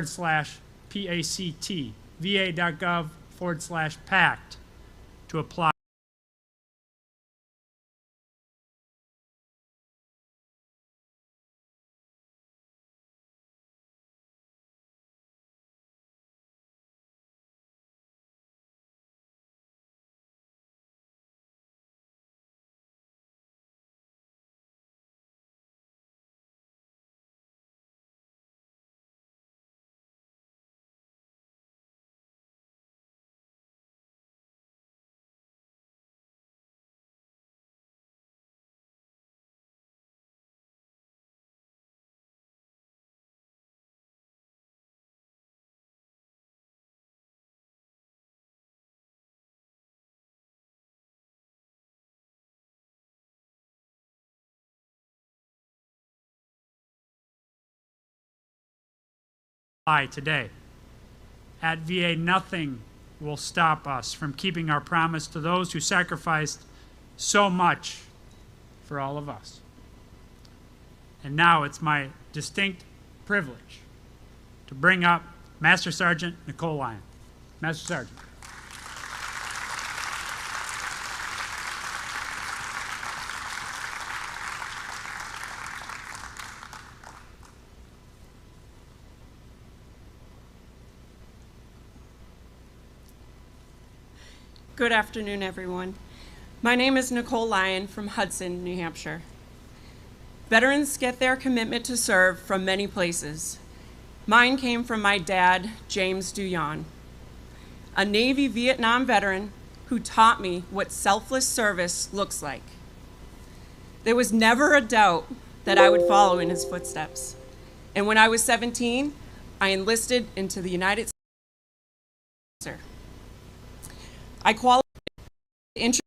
/PACT, va.gov/PACT to apply. Today. At VA, nothing will stop us from keeping our promise to those who sacrificed so much for all of us. And now it's my distinct privilege to bring up Master Sergeant Nicole Lyon. Master Sergeant. Good afternoon, everyone. My name is Nicole Lyon from Hudson, New Hampshire. Veterans get their commitment to serve from many places. Mine came from my dad, James Duyon, a Navy Vietnam veteran who taught me what selfless service looks like. There was never a doubt that I would follow in his footsteps. And when I was 17, I enlisted into the United States. I qualified to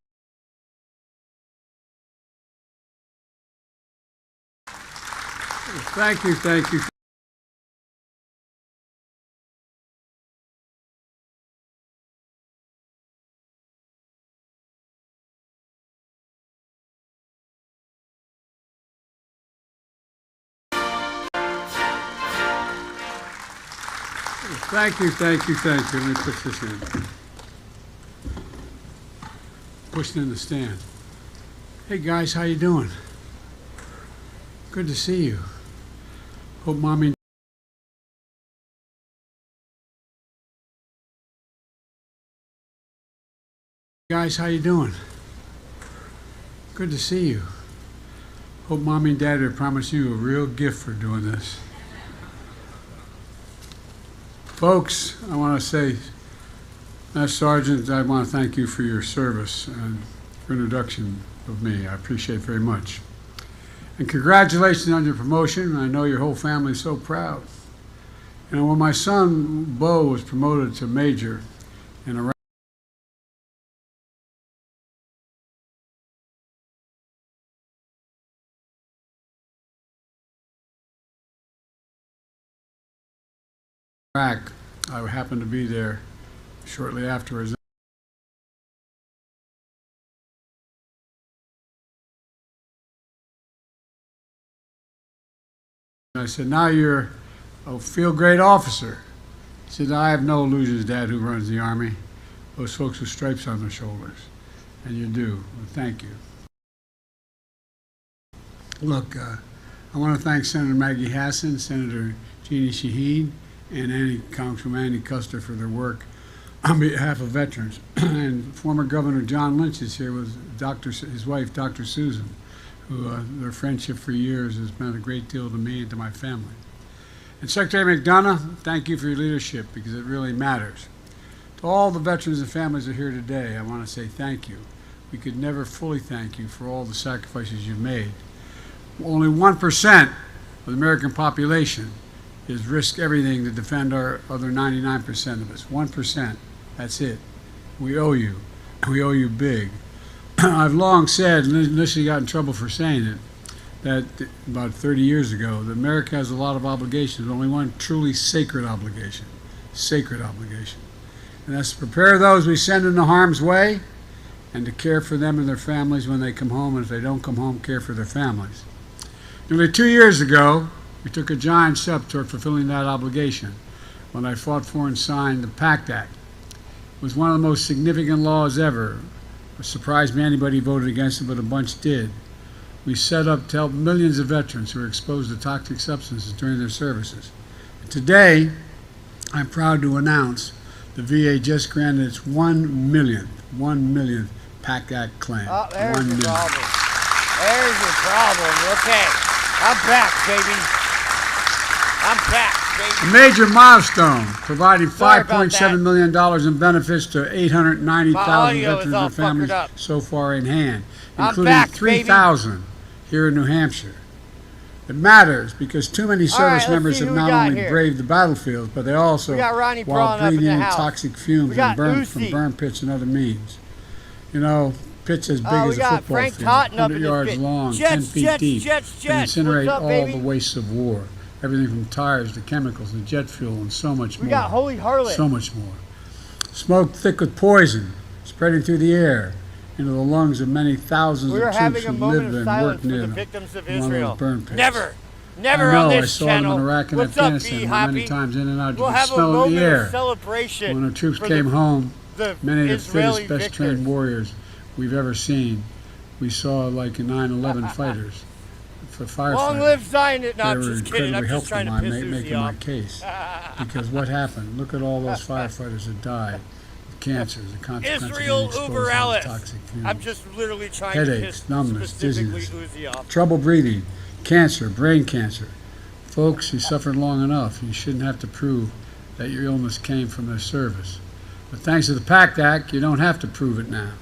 Thank you, thank you. Thank you, thank you, thank you. Let me put this in. Pushing in the stand. Hey guys, how you doing? Good to see you. Hope mommy. Guys, how you doing? Good to see you. Hope mommy and dad have promised you a real gift for doing this. Folks, I want to say, Master Sergeant, I want to thank you for your service and your introduction of me. I appreciate it very much. And congratulations on your promotion. I know your whole family is so proud. And when my son, Bo, was promoted to major in Iraq, I happened to be there shortly afterwards. I said, now you're a feel-great officer. He said, I have no illusions, Dad, who runs the Army. Those folks with stripes on their shoulders. And you do. Well, thank you. Look, I want to thank Senator Maggie Hassan, Senator Jeannie Shaheen, and Congresswoman Annie Custer for their work on behalf of veterans. And former Governor John Lynch is here with his wife, Dr. Susan, who their friendship for years has meant a great deal to me and to my family. And Secretary McDonough, thank you for your leadership, because it really matters. To all the veterans and families that are here today, I want to say thank you. We could never fully thank you for all the sacrifices you've made. Only 1% of the American population is risk everything to defend our other 99% of us. 1%, that's it. We owe you. We owe you big. I've long said, and initially got in trouble for saying it, that about 30 years ago, that America has a lot of obligations, but only one truly sacred obligation. Sacred obligation. And that's to prepare those we send into harm's way and to care for them and their families when they come home, and if they don't come home, care for their families. Nearly 2 years ago, we took a giant step toward fulfilling that obligation when I fought for and signed the PACT Act. It was one of the most significant laws ever. It surprised me anybody voted against it, but a bunch did. We set up to help millions of veterans who were exposed to toxic substances during their services. And today, I'm proud to announce the VA just granted its 1 millionth PACT Act claim. Oh, there's 1 your million. problem. There's your problem. Okay. I'm back, baby. I'm back, A baby. major milestone, providing Sorry about $5.7 million in benefits to My 890,000 audio is veterans all and families fuckered up. so far in hand, I'm including back, 3,000 here in New Hampshire. It matters because too many All right, service let's members see have who we not got only here. braved the battlefields, but they also, We got Ronnie while Braun up in breathing the in house. toxic fumes We got from Uzi. burn pits and other means. You know, pits as big Oh, we as a got football Frank field, Totten up 100 in this yards bit. long, Jets, 10 feet Jets, deep, Jets, and Jets. incinerate What's up, all baby? the wastes of war. Everything from tires to chemicals to jet fuel and so much We more. got Holy Harlot. So much more. Smoke thick with poison, spreading through the air into the lungs of many thousands We were of having troops a who moment lived of and silence worked for near the them. victims of in one Israel. those burn pits. Never I on know, this I saw channel. them in Iraq and What's up, Afghanistan B. many Happy? times in and out. We'll You have could a smell it in moment the of air. celebration. When our troops for came home, the many of the Israeli fittest, best trained victors. warriors we've ever seen. We saw like in 9/11 fighters, for firefighters. Long live Zion! No, They I'm were just kidding. I'm incredibly just helpful trying in to piss making Uzi my off. case. Because what happened? Look at all those firefighters that died of cancer as a consequence of being Israel exposed Uber to Alice. toxic fumes. I'm just literally trying Headaches, to piss numbness, specifically dizziness. Uzi off. Trouble breathing, cancer, brain cancer. Folks, you suffered long enough. You shouldn't have to prove that your illness came from their service. But thanks to the PACT Act, you don't have to prove it now.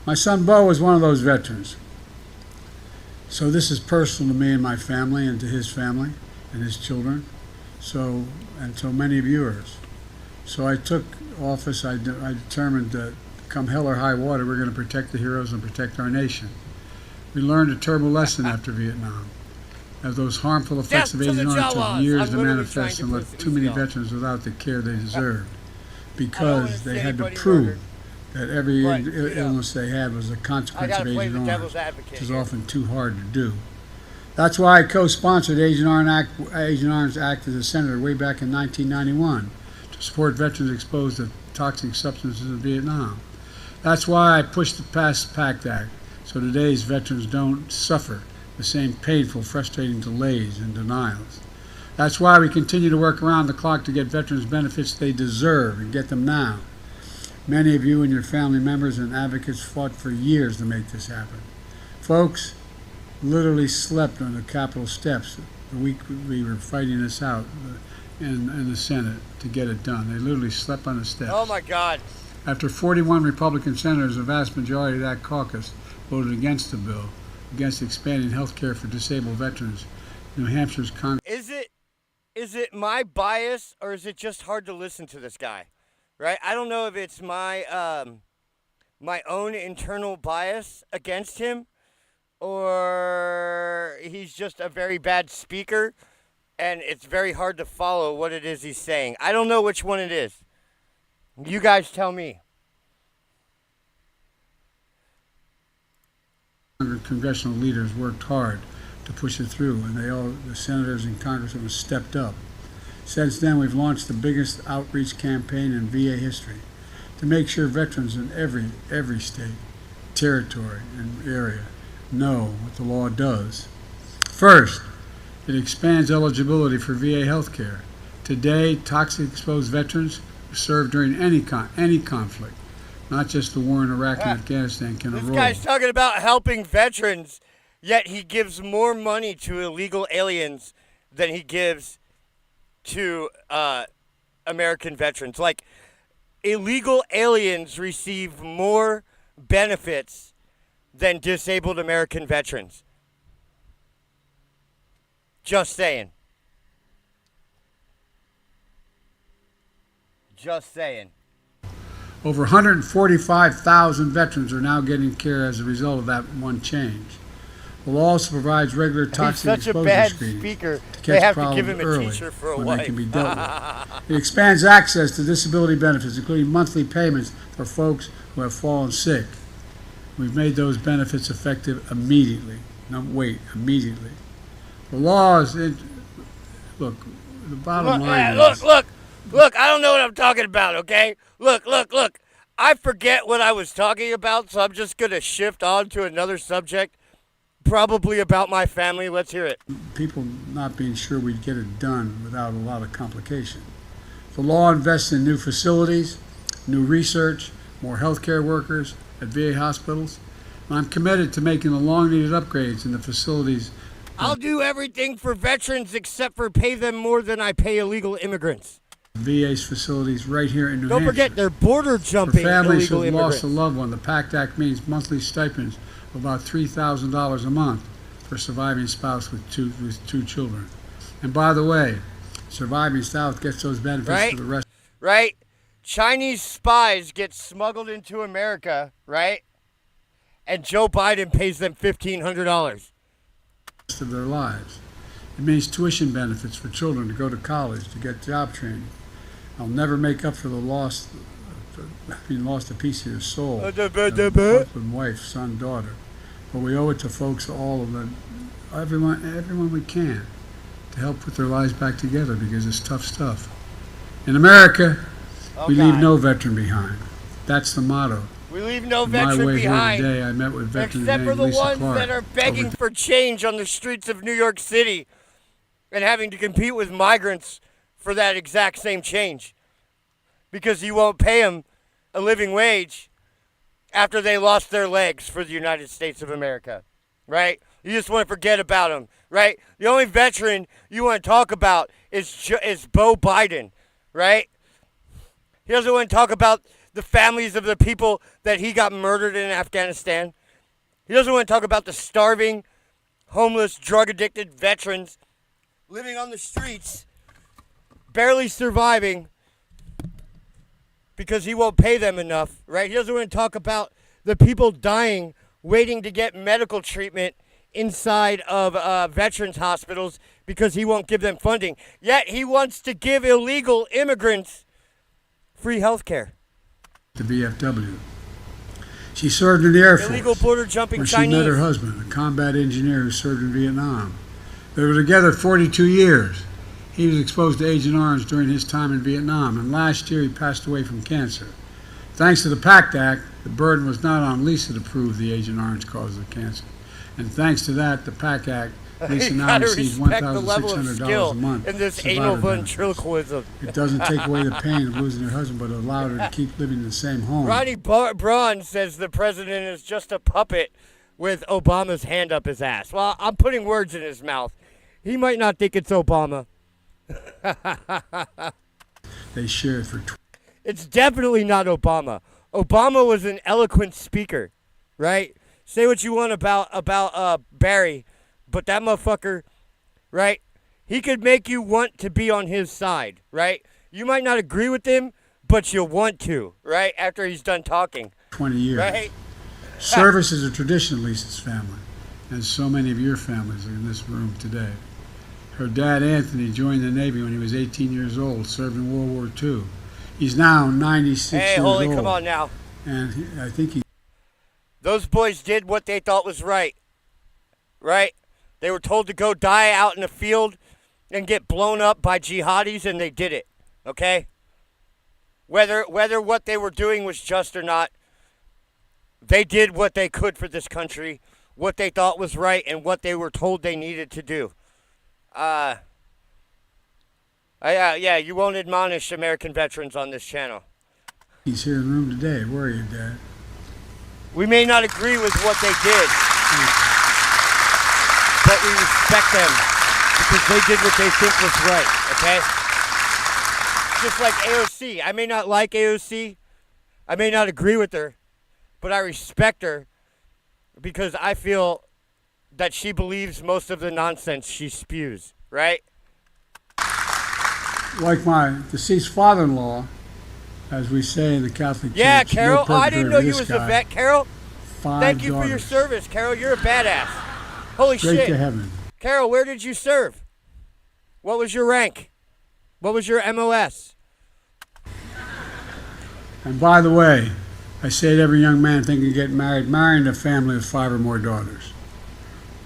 My son Bo was one of those veterans. So this is personal to me and my family and to his family and his children. So, and to many of yours. So I took office, I determined that come hell or high water, we're going to protect the heroes and protect our nation. We learned a terrible lesson after Vietnam. As those harmful effects Death of to the Agent Orange took Jawas. years I'm to literally manifest trying and to left piss too many Uzi off. veterans without the care they deserved. wanna Because they see had to anybody prove murdered. that every But, you know, illness they had was a I consequence gotta of play Agent the Orange, devil's advocate. which is here. often too hard to do. That's why I co-sponsored Agent Orange Act as a senator way back in 1991 to support veterans exposed to toxic substances in Vietnam. That's why I pushed to pass the PACT Act so today's veterans don't suffer the same painful, frustrating delays and denials. That's why we continue to work around the clock to get veterans benefits they deserve and get them now. Many of you and your family members and advocates fought for years to make this happen. Folks literally slept on the Capitol steps the week we were fighting this out in the Senate to get it done. They literally slept on the steps. Oh my God. After 41 Republican senators, a vast majority of that caucus voted against the bill, against expanding health care for disabled veterans. New Hampshire's Congress. Is it my bias or is it just hard to listen to this guy? Right? I don't know if it's my my own internal bias against him or he's just a very bad speaker and it's very hard to follow what it is he's saying. I don't know which one it is. You guys tell me. Congressional leaders worked hard to push it through, and the senators and congressmen stepped up. Since then, we've launched the biggest outreach campaign in VA history to make sure veterans in every state, territory, and area know what the law does. First, it expands eligibility for VA health care. Today, toxic exposed veterans who served during any conflict, not just the war in Iraq and Afghanistan, can This enroll. guy's talking about helping veterans, yet he gives more money to illegal aliens than he gives to American veterans. Like, illegal aliens receive more benefits than disabled American veterans. Just saying. Just saying. Over 145,000 veterans are now getting care as a result of that one change. The law also provides regular He's toxic such a exposure bad screenings speaker. to They catch have to problems give him a early teacher for a when wife. they can be dealt with. It expands access to disability benefits, including monthly payments for folks who have fallen sick. We've made those benefits effective immediately. Immediately. The law is, look, the bottom line is, Look. Look, I don't know what I'm talking about, okay? Look. I forget what I was talking about, so I'm just going to shift on to another subject, probably about my family. Let's hear it. People not being sure we'd get it done without a lot of complication. The law invests in new facilities, new research, more healthcare workers at VA hospitals. And I'm committed to making the long-needed upgrades in the facilities. I'll do everything for veterans except for pay them more than I pay illegal immigrants. VA's facilities right here in New Don't Hampshire. forget, they're border For jumping families illegal who've immigrants. lost a loved one, the PACT Act means monthly stipends of about $3,000 a month for a surviving spouse with two children. And by the way, surviving spouse gets those benefits for the rest. Right? Chinese spies get smuggled into America, right? And Joe Biden pays them $1,500. Of their lives. It means tuition benefits for children to go to college, to get job training. I'll never make up for the lost a piece of your soul, husband, wife, son, daughter. But we owe it to folks, all of them, everyone we can, to help put their lives back together because it's tough stuff. In America, we leave no veteran behind. That's the motto. We leave no On my veteran way behind. here today, I met with veteran Except for the Lisa ones Clark. that are begging for change on the streets of New York City and having to compete with migrants for that exact same change. Because you won't pay them a living wage after they lost their legs for the United States of America. Right? You just want to forget about them. Right? The only veteran you want to talk about is Beau Biden. Right? He doesn't want to talk about the families of the people that he got murdered in Afghanistan. He doesn't want to talk about the starving, homeless, drug-addicted veterans living on the streets, barely surviving because he won't pay them enough, right? He doesn't want to talk about the people dying, waiting to get medical treatment inside of veterans hospitals because he won't give them funding. Yet he wants to give illegal immigrants free health care. The VFW. She served in the Air Force. Illegal border jumping when Chinese. She met her husband, a combat engineer who served in Vietnam. They were together 42 years. He was exposed to Agent Orange during his time in Vietnam, and last year he passed away from cancer. Thanks to the PACT Act, the burden was not on Lisa to prove the Agent Orange causes the cancer. And thanks to that, the PACT Act, Lisa now receives $1,600 a month. In this anal ventriloquism. It doesn't take away the pain of losing her husband, but allowed her to keep living in the same home. Ronnie Braun says the president is just a puppet with Obama's hand up his ass. Well, I'm putting words in his mouth. He might not think it's Obama. They shared for. It's definitely not Obama. Obama was an eloquent speaker, right? Say what you want about Barry, but that motherfucker, right? He could make you want to be on his side, right? You might not agree with him, but you'll want to, right? After he's done talking. 20 years. Right? Service is a tradition of Lisa's family, as so many of your families are in this room today. Her dad, Anthony, joined the Navy when he was 18 years old, served in World War II. He's now 96 years old. Hey, Holy, come on now. And I think he... Those boys did what they thought was right. Right? They were told to go die out in the field and get blown up by jihadis, and they did it. Okay? Whether what they were doing was just or not, they did what they could for this country, what they thought was right, and what they were told they needed to do. Yeah, you won't admonish American veterans on this channel. He's here in the room today. Where are you, Dad? We may not agree with what they did, but we respect them because they did what they think was right, okay? Just like AOC. I may not like AOC. I may not agree with her, but I respect her because I feel that she believes most of the nonsense she spews, right? Like my deceased father-in-law, as we say in the Catholic Church. Yeah, Carol. No I didn't know you this was guy. a vet, Carol. 5 Thank you for your daughters. service, Carol. You're a badass. Holy Straight shit. to heaven. Carol, where did you serve? What was your rank? What was your MOS? And by the way, I say to every young man thinking of getting married, marrying a family of 5 or more daughters.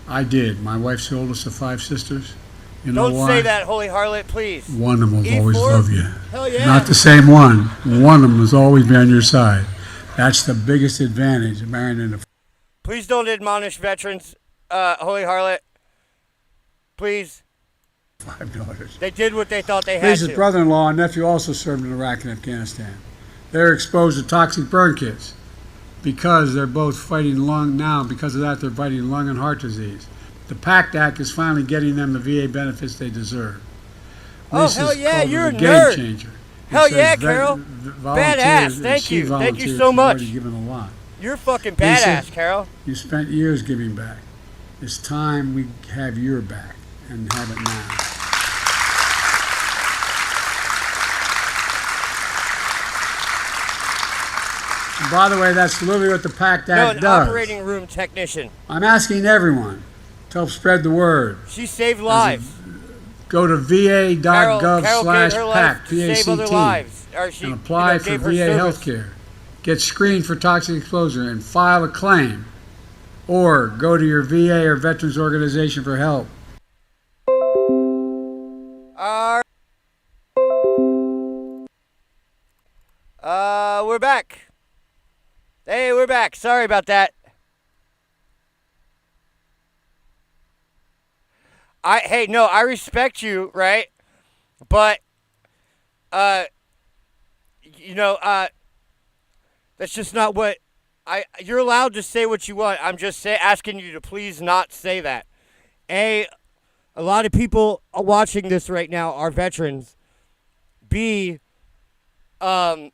I did. My wife's the oldest of 5 sisters. You know Don't why? say that, holy harlot, please. One of them will E4? always love you. Hell yeah. Not the same one. One of them will always be on your side. That's the biggest advantage of marrying into Please don't admonish veterans, holy harlot. Please. 5 daughters. They did what they thought they had His to. brother-in-law and nephew also served in Iraq and Afghanistan. They're exposed to toxic burn kits because they're both fighting lung now. Because of that, they're fighting lung and heart disease. The PACT Act is finally getting them the VA benefits they deserve. Oh, This hell is yeah, called you're a game nerd. changer. It Hell says yeah, Carol. volunteers, Badass. and Thank she you. Thank you volunteers so have much. already given a lot. You're fucking Lisa? badass, Carol. You spent years giving back. It's time we have your back and have it now. And by the way, that's literally what the PACT No, Act an does. operating room technician. I'm asking everyone to help spread the word. She saved lives. Go to Carol gave her life va.gov/PACT, to save other PACT, lives. Or she, and apply for gave her VA service. health care. Get screened for toxic exposure and file a claim. Or go to your VA or veterans organization for help. We're back. Hey, we're back. Sorry about that. I respect you, right? But, that's just not what you're allowed to say what you want. I'm just asking you to please not say that. A lot of people watching this right now are veterans. B, no,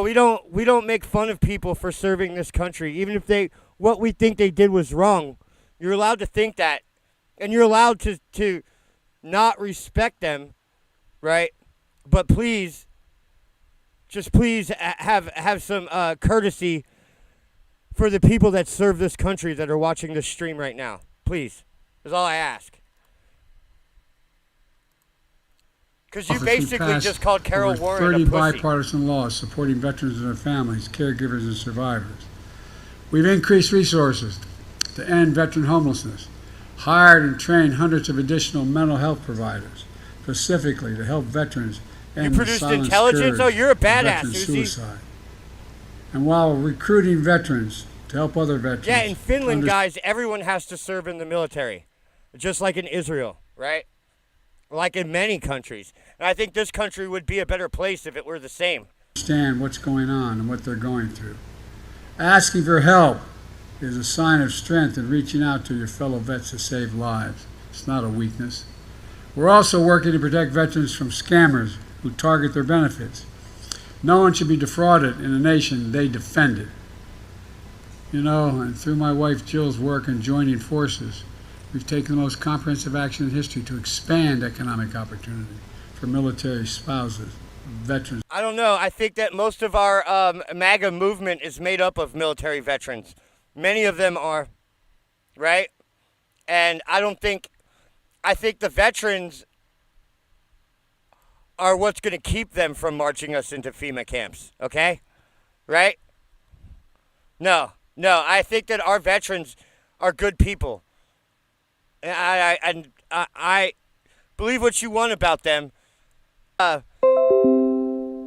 we don't make fun of people for serving this country, even if what we think they did was wrong. You're allowed to think that, and you're allowed to not respect them, right? But please, just please have some courtesy for the people that serve this country that are watching this stream right now. Please, is all I ask. Because you basically just called Carol Warren a 30 pussy. bipartisan laws supporting veterans and their families, caregivers, and survivors. We've increased resources to end veteran homelessness, hired and trained hundreds of additional mental health providers, specifically to help veterans end the produced silent intelligence? scourge Oh, you're a of badass, veteran Susie. suicide. And while recruiting veterans to help other veterans. Yeah, in Finland, guys, everyone has to serve in the military, just like in Israel, right? Like in many countries. And I think this country would be a better place if it were the same. Understand what's going on and what they're going through. Asking for help is a sign of strength in reaching out to your fellow vets to save lives. It's not a weakness. We're also working to protect veterans from scammers who target their benefits. No one should be defrauded in a nation they defended. And through my wife Jill's work in joining forces, we've taken the most comprehensive action in history to expand economic opportunity for military spouses, veterans. I don't know. I think that most of our MAGA movement is made up of military veterans. Many of them are, right? And I think the veterans are what's going to keep them from marching us into FEMA camps, okay? Right? No, I think that our veterans are good people. And I believe what you want about them.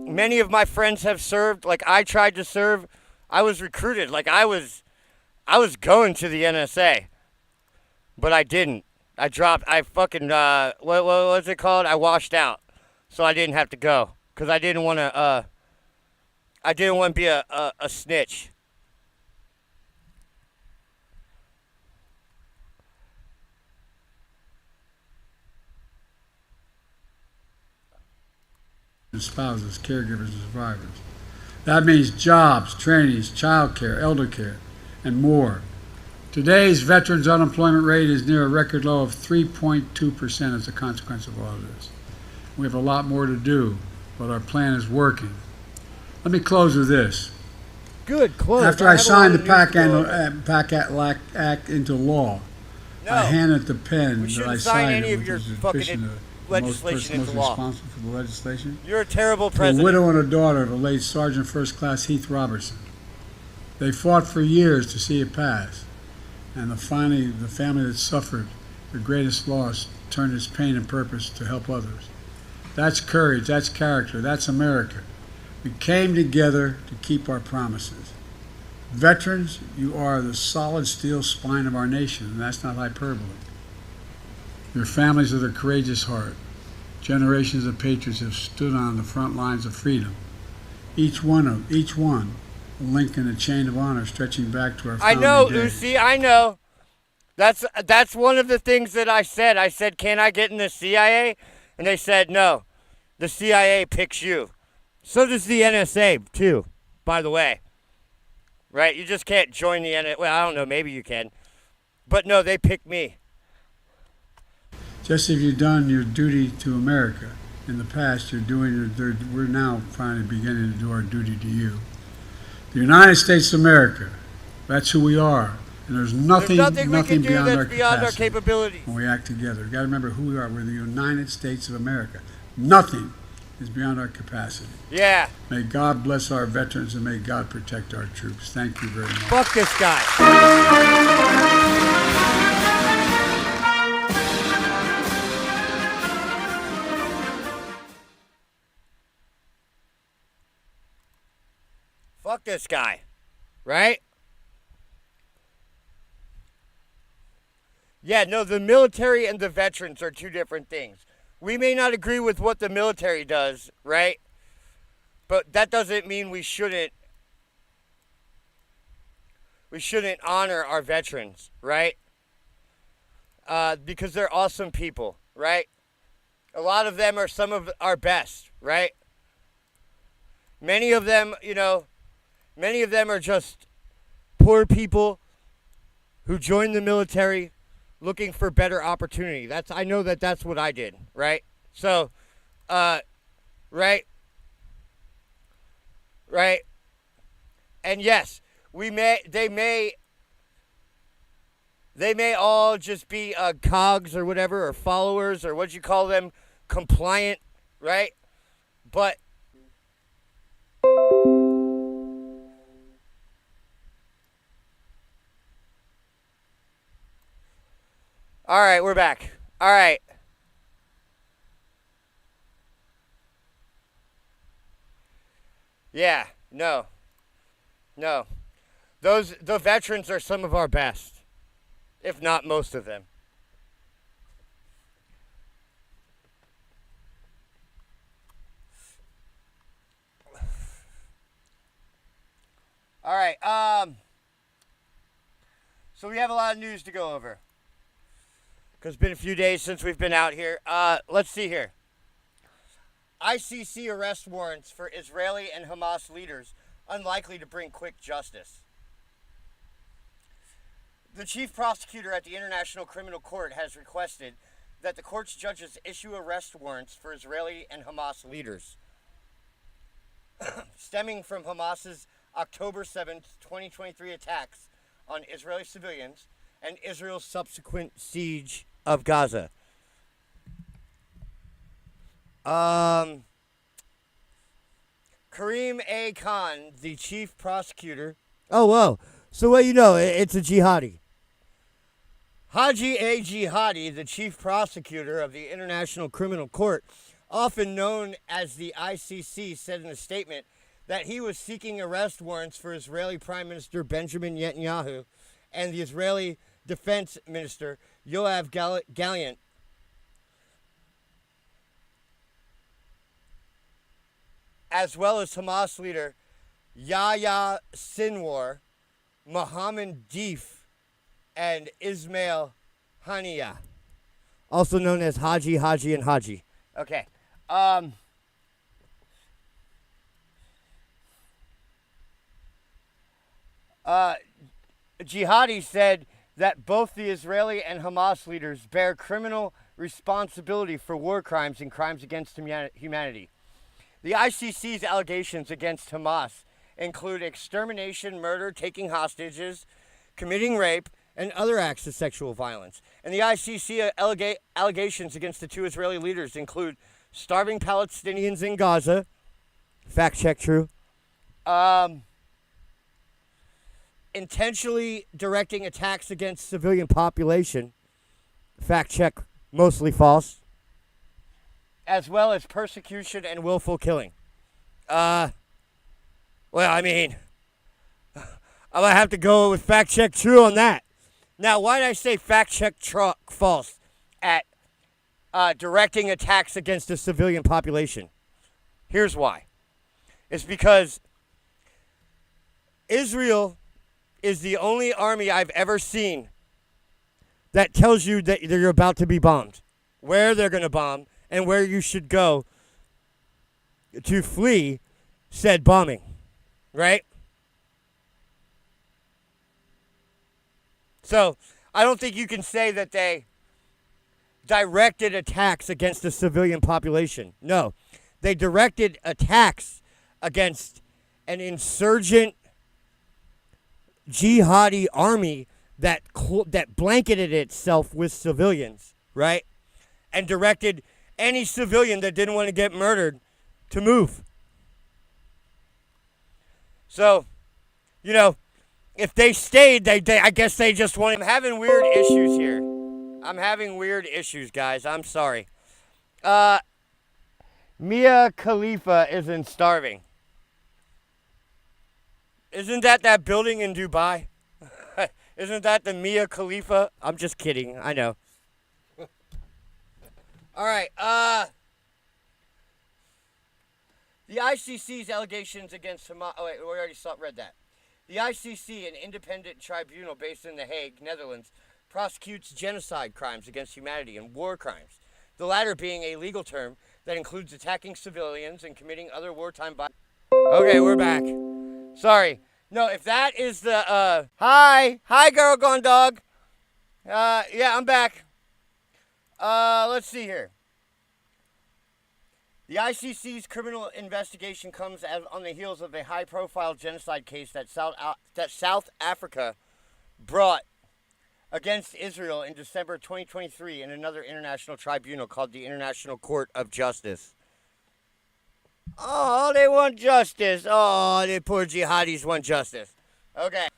Many of my friends have served. Like, I tried to serve. I was recruited. Like, I was going to the NSA, but I didn't. I dropped. I fucking what was it called? I washed out, so I didn't have to go because I didn't want to. I didn't want to be a snitch. Spouses, caregivers, and survivors. That means jobs, trainings, child care, elder care, and more. Today's veterans' unemployment rate is near a record low of 3.2% as a consequence of all of this. We have a lot more to do, but our plan is working. Let me close with this. Good close. After I signed the PACT Act into law, No. I handed the pen We that shouldn't I sign signed any of which your is fucking efficient, legislation most into law. responsible for the legislation. You're a terrible To a president. widow and a daughter of the late Sergeant First Class Heath Robertson. They fought for years to see it pass, and the family that suffered their greatest loss, turned its pain and purpose to help others. That's courage, that's character, that's America. We came together to keep our promises. Veterans, you are the solid steel spine of our nation, and that's not hyperbole. Your families are the courageous heart. Generations of patriots have stood on the front lines of freedom. Each one, a link in a chain of honor stretching back to our I founding know, days. Lucy, I know. That's one of the things that I said. I said, can I get in the CIA? And they said, no. The CIA picks you. So does the NSA, too, by the way. Right? You just can't join the NSA. Well, I don't know. Maybe you can. But no, they picked me. Just as you've done your duty to America in the past, we're now finally beginning to do our duty to you. The United States of America, that's who we are. And there's nothing we can do beyond that's beyond our capacity capabilities. when we act together. You've got to remember who we are. We're the United States of America. Nothing is beyond our capacity. Yeah. May God bless our veterans and may God protect our troops. Thank you very much. Fuck this guy. Fuck this guy. Right? Yeah, no, the military and the veterans are two different things. We may not agree with what the military does, right? But that doesn't mean we shouldn't honor our veterans, right? Because they're awesome people, right? A lot of them are some of our best, right? Many of them are just poor people who joined the military looking for better opportunity. I know that's what I did, right? So, right? And yes, they may all just be cogs or whatever, or followers, or what you call them, compliant, right? But all right, we're back. All right. Yeah, no. The veterans are some of our best, if not most of them. All right, so we have a lot of news to go over, because it's been a few days since we've been out here. Let's see here. ICC arrest warrants for Israeli and Hamas leaders unlikely to bring quick justice. The chief prosecutor at the International Criminal Court has requested that the court's judges issue arrest warrants for Israeli and Hamas leaders, stemming from Hamas's October 7th, 2023 attacks on Israeli civilians and Israel's subsequent siege of Gaza. Karim A. Khan, the chief prosecutor. Oh, whoa. So what it's a jihadi. Haji A. Jihadi, the chief prosecutor of the International Criminal Court, often known as the ICC, said in a statement that he was seeking arrest warrants for Israeli Prime Minister Benjamin Netanyahu and the Israeli Defense Minister Yoav Gallant, as well as Hamas leader Yahya Sinwar, Mohammed Deif, and Ismail Haniyeh, also known as Haji, and Haji. Okay. Jihadi said that both the Israeli and Hamas leaders bear criminal responsibility for war crimes and crimes against humanity. The ICC's allegations against Hamas include extermination, murder, taking hostages, committing rape, and other acts of sexual violence. And the ICC allegations against the two Israeli leaders include starving Palestinians in Gaza, fact check true, intentionally directing attacks against civilian population, fact check, mostly false, as well as persecution and willful killing. Well, I mean, I'm going to have to go with fact check true on that. Now, why did I say fact check false at directing attacks against the civilian population? Here's why. It's because Israel is the only army I've ever seen that tells you that you're about to be bombed, where they're going to bomb, and where you should go to flee said bombing, right? So I don't think you can say that they directed attacks against the civilian population. No, they directed attacks against an insurgent jihadi army that blanketed itself with civilians, right? And directed any civilian that didn't want to get murdered to move. So, you know, if they stayed, I guess they just wanted. I'm having weird issues here. I'm having weird issues, guys. I'm sorry. Mia Khalifa isn't starving. Isn't that building in Dubai? Isn't that the Mia Khalifa? I'm just kidding. I know. All right. The ICC's allegations against Hamas. Oh, wait, we already read that. The ICC, an independent tribunal based in The Hague, Netherlands, prosecutes genocide crimes against humanity and war crimes, the latter being a legal term that includes attacking civilians and committing other wartime violence. Okay, we're back. Sorry. No, if that is the, Hi, girl gone dog. Yeah, I'm back. Let's see here. The ICC's criminal investigation comes on the heels of a high-profile genocide case that South Africa brought against Israel in December 2023 in another international tribunal called the International Court of Justice. Oh, they want justice. Oh, the poor jihadis want justice. Okay.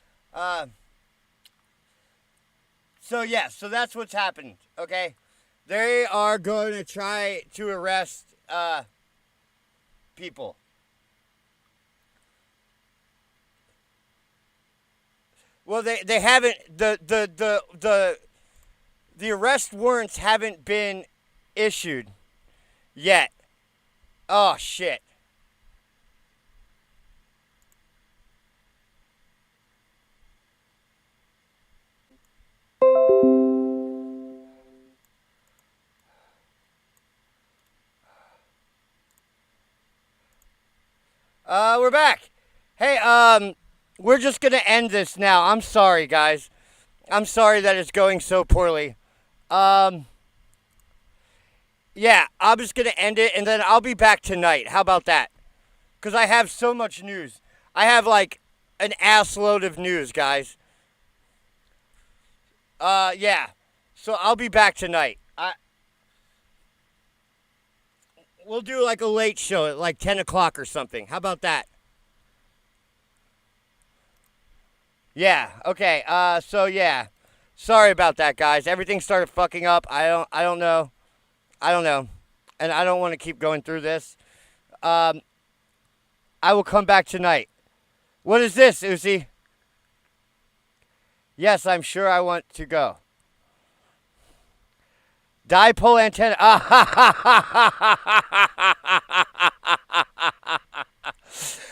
So that's what's happened, okay? They are going to try to arrest people. Well, they haven't, the arrest warrants haven't been issued yet. Oh, shit. We're back. Hey, we're just gonna end this now. I'm sorry, guys. I'm sorry that it's going so poorly. Yeah, I'm just gonna end it, and then I'll be back tonight. How about that? Because I have so much news. I have, like, an assload of news, guys. Yeah. So I'll be back tonight. We'll do, like, a late show at, like, 10 o'clock or something. How about that? Yeah, okay, so yeah. Sorry about that, guys. Everything started fucking up. I don't know. And I don't want to keep going through this. I will come back tonight. What is this, Uzi? Yes, I'm sure I want to go. Dipole antenna.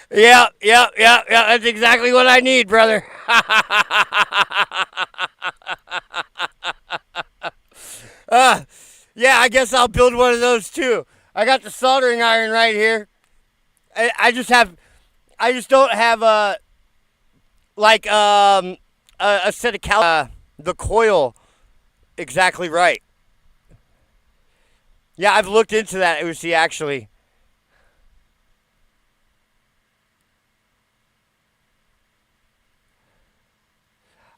Yeah. That's exactly what I need, brother. Yeah, I guess I'll build one of those too. I got the soldering iron right here. I just don't have a set of the coil exactly right. Yeah, I've looked into that, Uzi, actually.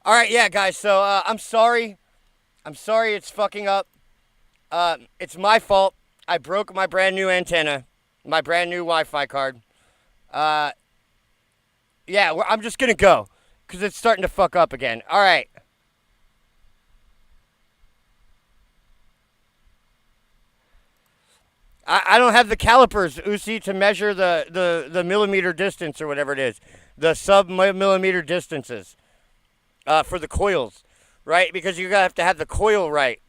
All right, yeah, guys, so I'm sorry. I'm sorry it's fucking up. It's my fault. I broke my brand new antenna, my brand new Wi-Fi card. Yeah, I'm just going to go because it's starting to fuck up again. All right. I don't have the calipers, Uzi, to measure the millimeter distance or whatever it is, the sub-millimeter distances for the coils, right? Because you have to have the coil right,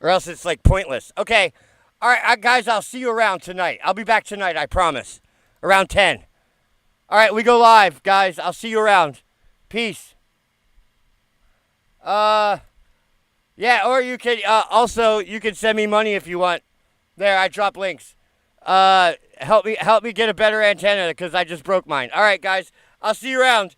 or else it's like pointless. Okay, all right, guys, I'll see you around tonight. I'll be back tonight, I promise, around 10. All right, we go live, guys. I'll see you around. Peace. Yeah, or you can also you can send me money if you want. There, I drop links. Help me get a better antenna because I just broke mine. All right, guys, I'll see you around.